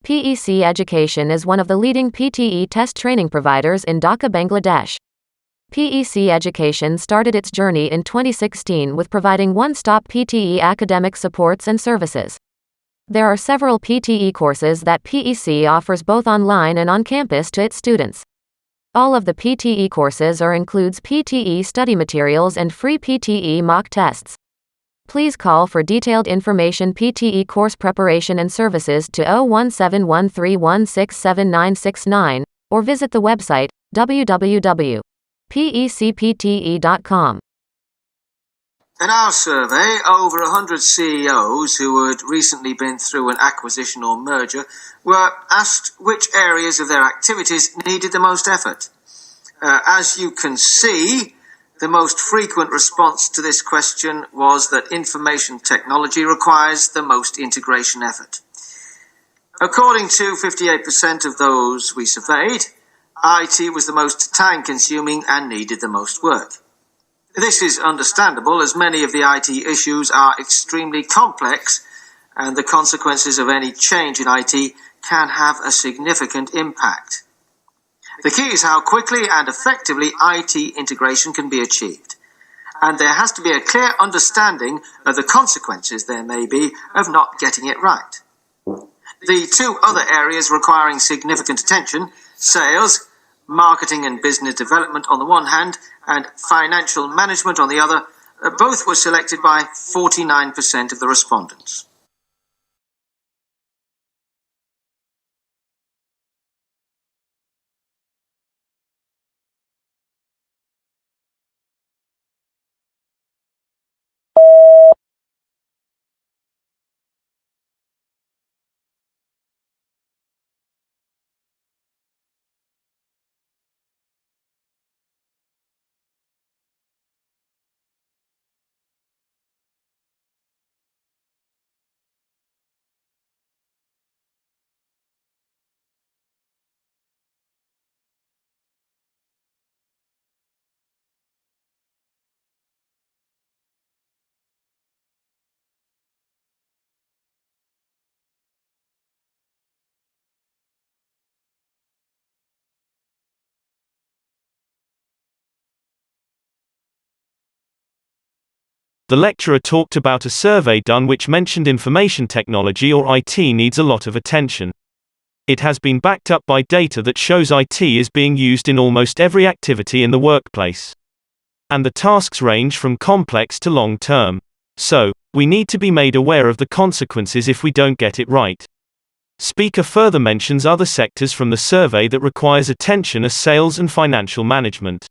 PEC Education is one of the leading PTE Test training providers in Dhaka, Bangladesh. PEC Education started its journey in 2016 with providing one-stop PTE academic supports and services. There are several PTE courses that PEC offers both online and on campus to its students. All of the PTE courses includes PTE study materials and free PTE mock tests. Please call for detailed information PTE course preparation and services to 01713167969 or visit the website www.pecpte.com. In our survey, over 100 CEOs who had recently been through an acquisition or merger were asked which areas of their activities needed the most effort. As you can see, the most frequent response to this question was that information technology requires the most integration effort. According to 58% of those we surveyed, IT was the most time-consuming and needed the most work. This is understandable, as many of the IT issues are extremely complex, and the consequences of any change in IT can have a significant impact. The key is how quickly and effectively IT integration can be achieved, and there has to be a clear understanding of the consequences there may be of not getting it right. The two other areas requiring significant attention, sales, marketing and business development on the one hand, and financial management on the other, both were selected by 49% of the respondents. The lecturer talked about a survey done which mentioned information technology or IT needs a lot of attention. It has been backed up by data that shows IT is being used in almost every activity in the workplace. And the tasks range from complex to long-term. So, we need to be made aware of the consequences if we don't get it right. Speaker further mentions other sectors from the survey that requires attention as sales and financial management.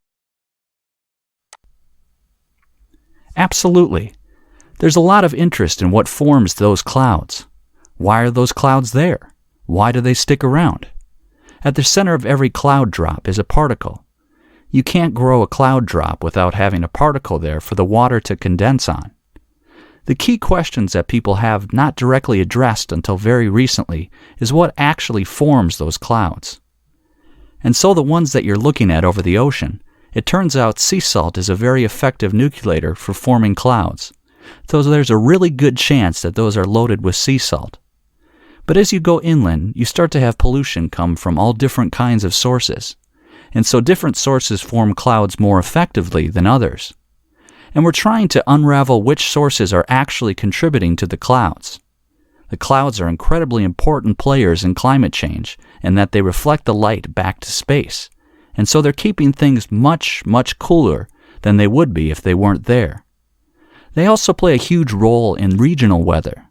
Absolutely. There's a lot of interest in what forms those clouds. Why are those clouds there? Why do they stick around? At the center of every cloud drop is a particle. You can't grow a cloud drop without having a particle there for the water to condense on. The key questions that people have not directly addressed until very recently is what actually forms those clouds. And so the ones that you're looking at over the ocean, it turns out sea salt is a very effective nucleator for forming clouds, so there's a really good chance that those are loaded with sea salt. But as you go inland, you start to have pollution come from all different kinds of sources, and so different sources form clouds more effectively than others. And we're trying to unravel which sources are actually contributing to the clouds. The clouds are incredibly important players in climate change in that they reflect the light back to space. And so they're keeping things much, much cooler than they would be if they weren't there. They also play a huge role in regional weather.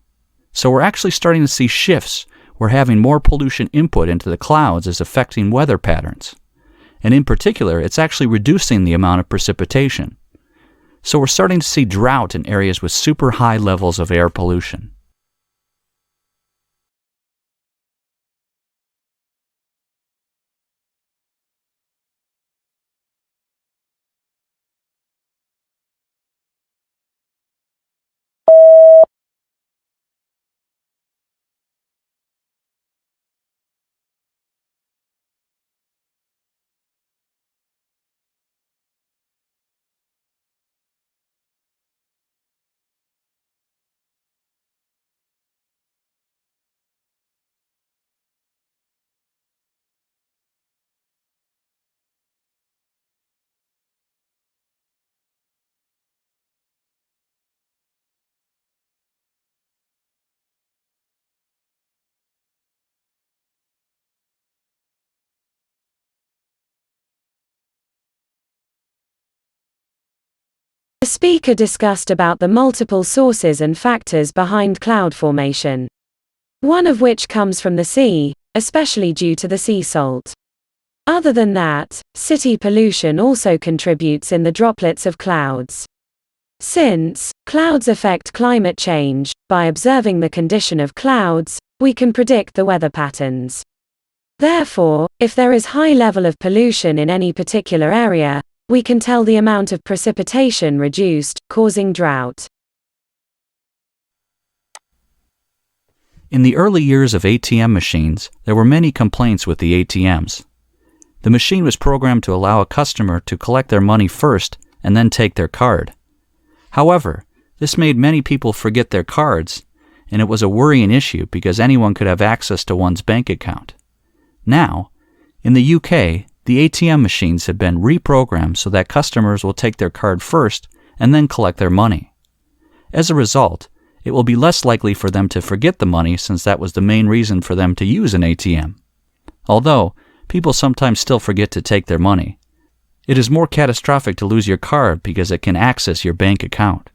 So we're actually starting to see shifts where having more pollution input into the clouds is affecting weather patterns. And in particular, it's actually reducing the amount of precipitation. So we're starting to see drought in areas with super high levels of air pollution. speaker discussed about the multiple sources and factors behind cloud formation, one of which comes from the sea, especially due to the sea salt. Other than that, city pollution also contributes in the droplets of clouds. Since clouds affect climate change, by observing the condition of clouds, we can predict the weather patterns. Therefore, if there is high level of pollution in any particular area, we can tell the amount of precipitation reduced, causing drought. In the early years of ATM machines, there were many complaints with the ATMs. The machine was programmed to allow a customer to collect their money first and then take their card. However, this made many people forget their cards, and it was a worrying issue because anyone could have access to one's bank account. Now, in the UK, the ATM machines have been reprogrammed so that customers will take their card first and then collect their money. As a result, it will be less likely for them to forget the money since that was the main reason for them to use an ATM. Although, people sometimes still forget to take their money. It is more catastrophic to lose your card because it can access your bank account.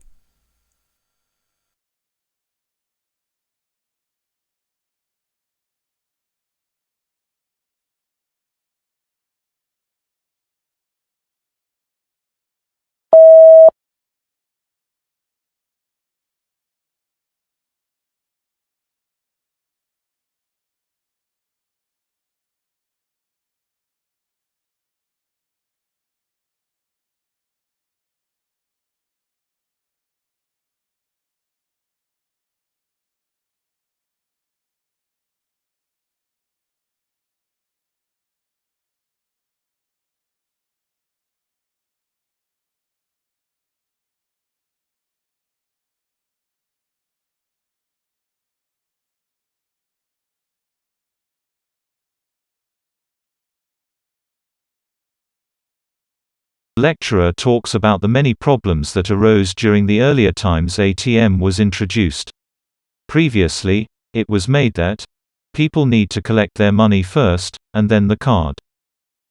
The lecturer talks about the many problems that arose during the earlier times ATM was introduced. Previously, it was made that people need to collect their money first, and then the card.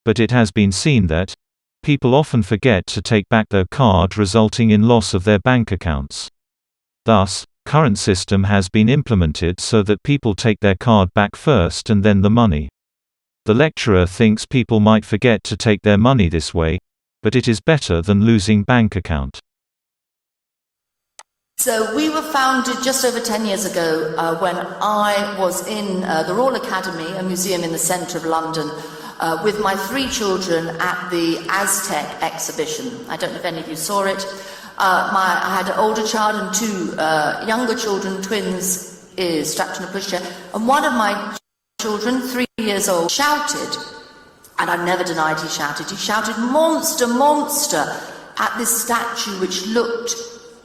But it has been seen that people often forget to take back their card, resulting in loss of their bank accounts. Thus, current system has been implemented so that people take their card back first and then the money. The lecturer thinks people might forget to take their money this way, but it is better than losing bank account. So we were founded just over 10 years ago when I was in the Royal Academy, a museum in the centre of London, with my 3 children at the Aztec exhibition. I don't know if any of you saw it. I had an older child and 2 younger children, twins, strapped in a pushchair. And one of my children, 3 years old, shouted, and I've never denied he shouted, "Monster, monster," at this statue which looked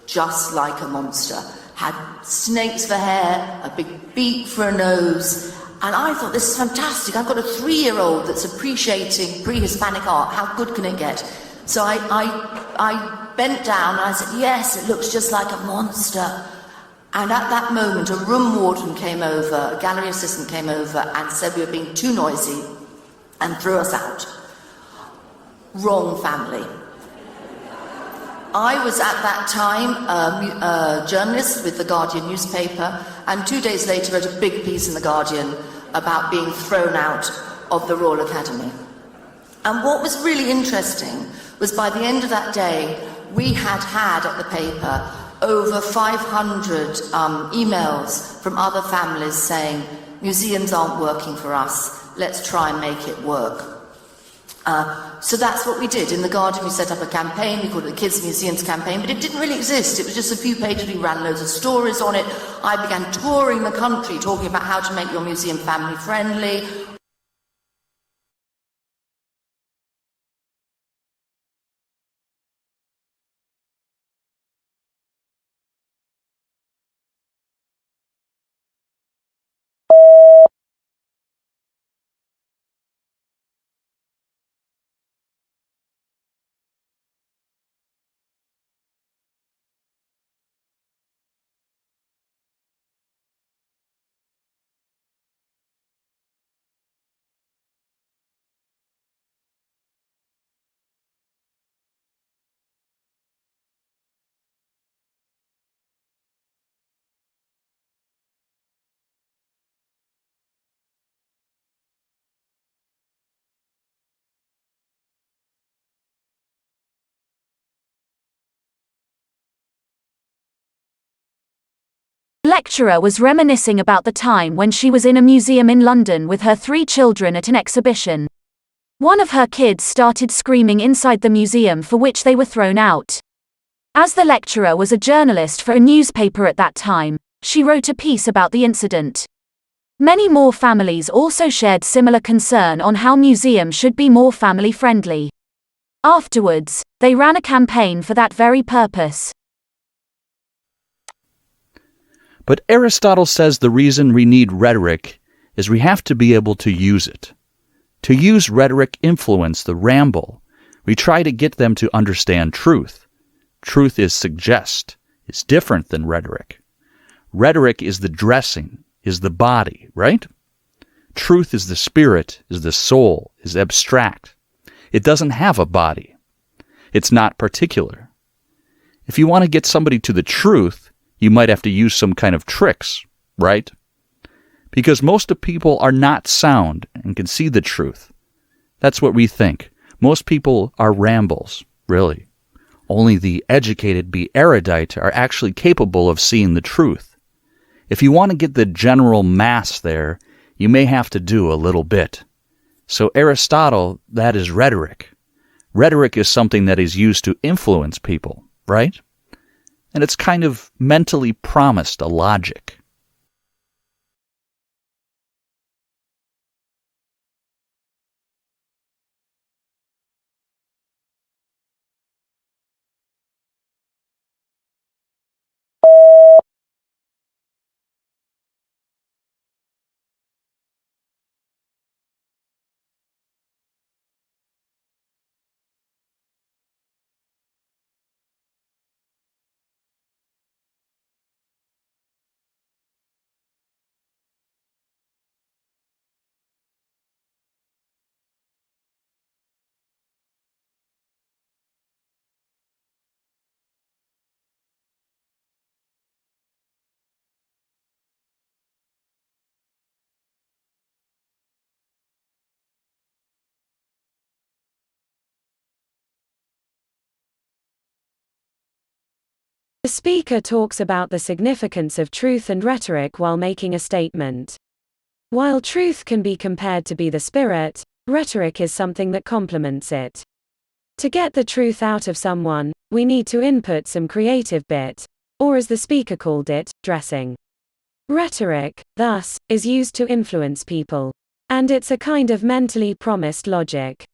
just like a monster. Had snakes for hair, a big beak for a nose, and I thought, this is fantastic. I've got a 3-year-old that's appreciating pre-Hispanic art. How good can it get? So I bent down and I said, yes, it looks just like a monster. And at that moment, a room warden came over, a gallery assistant came over and said we were being too noisy and threw us out. Wrong family. I was at that time a journalist with the Guardian newspaper, and 2 days later wrote a big piece in the Guardian about being thrown out of the Royal Academy. And what was really interesting was by the end of that day, we had at the paper over 500 emails from other families saying, museums aren't working for us, let's try and make it work. So that's what we did. In the Guardian we set up a campaign, we called it the Kids Museums campaign, but it didn't really exist. It was just a few pages, we ran loads of stories on it. I began touring the country talking about how to make your museum family friendly, Lecturer was reminiscing about the time when she was in a museum in London with her 3 children at an exhibition. One of her kids started screaming inside the museum, for which they were thrown out. As the lecturer was a journalist for a newspaper at that time, she wrote a piece about the incident. Many more families also shared similar concern on how museums should be more family-friendly. Afterwards, they ran a campaign for that very purpose. But Aristotle says the reason we need rhetoric is we have to be able to use it. To use rhetoric influence the ramble. We try to get them to understand truth. Truth is suggest, is different than rhetoric. Rhetoric is the dressing, is the body, right? Truth is the spirit, is the soul, is abstract. It doesn't have a body. It's not particular. If you want to get somebody to the truth, you might have to use some kind of tricks, right? Because most of people are not sound and can see the truth. That's what we think. Most people are rambles, really. Only the educated, be erudite, are actually capable of seeing the truth. If you want to get the general mass there, you may have to do a little bit. So Aristotle, that is rhetoric. Rhetoric is something that is used to influence people, right? And it's kind of mentally promised a logic. The speaker talks about the significance of truth and rhetoric while making a statement. While truth can be compared to be the spirit, rhetoric is something that complements it. To get the truth out of someone, we need to input some creative bit, or as the speaker called it, dressing. Rhetoric, thus, is used to influence people. And it's a kind of mentally promised logic.